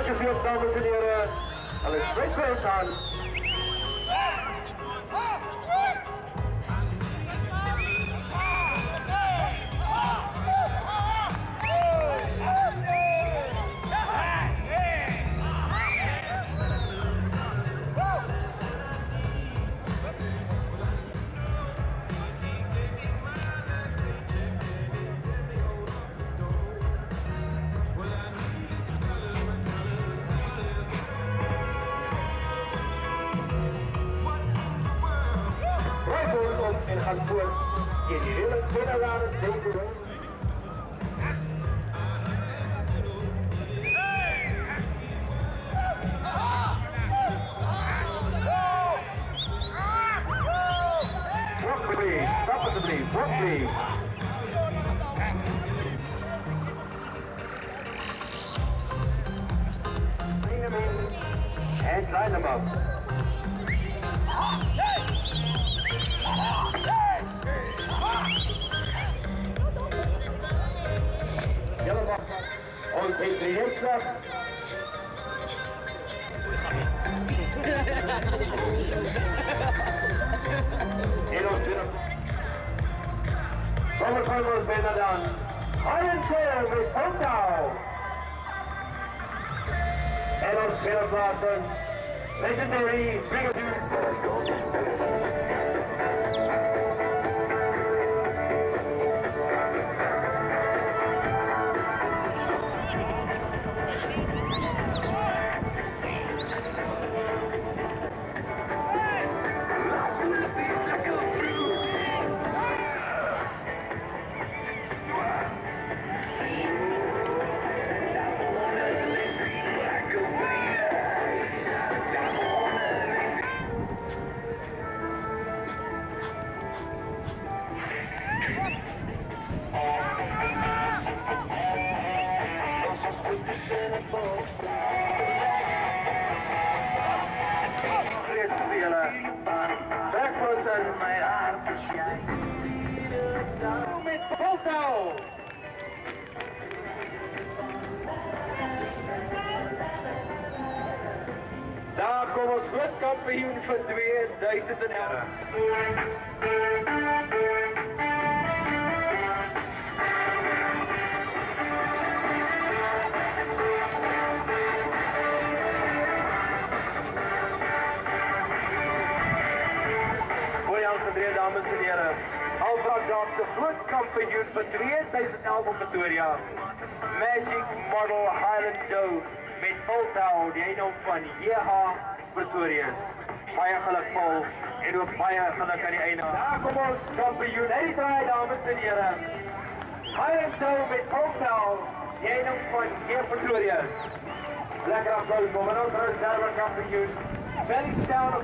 gevierd, dames en heren. En het spreekt aan. En gaat voort. Individuele binnenladen tegen. Walk please, stop alsjeblieft, walk please. Bring hem in en draai hem af. Und heeft de heerschap. En ons weer. Kom ons bijna dan. Iron Tail met Fontau. En ons tweede plaatsen. Legendary Brigadier. Mijn hart is jij. Met Fontau. Daar komt ons grootkampioen van 2011. Dames en heren, Alfred grootkampioen van 2011 op Pretoria. Magic Model Highland Joe met Fontau, die een van JH Pretoria. Baie geluk Paul en ook baie geluk aan die einde. Daar kom ons kampioen uit die draai, dames en heren. Highland Joe met Fontau, die een van JH Pretoria. Lekker applaus voor ons reserve kampioen. Very sound of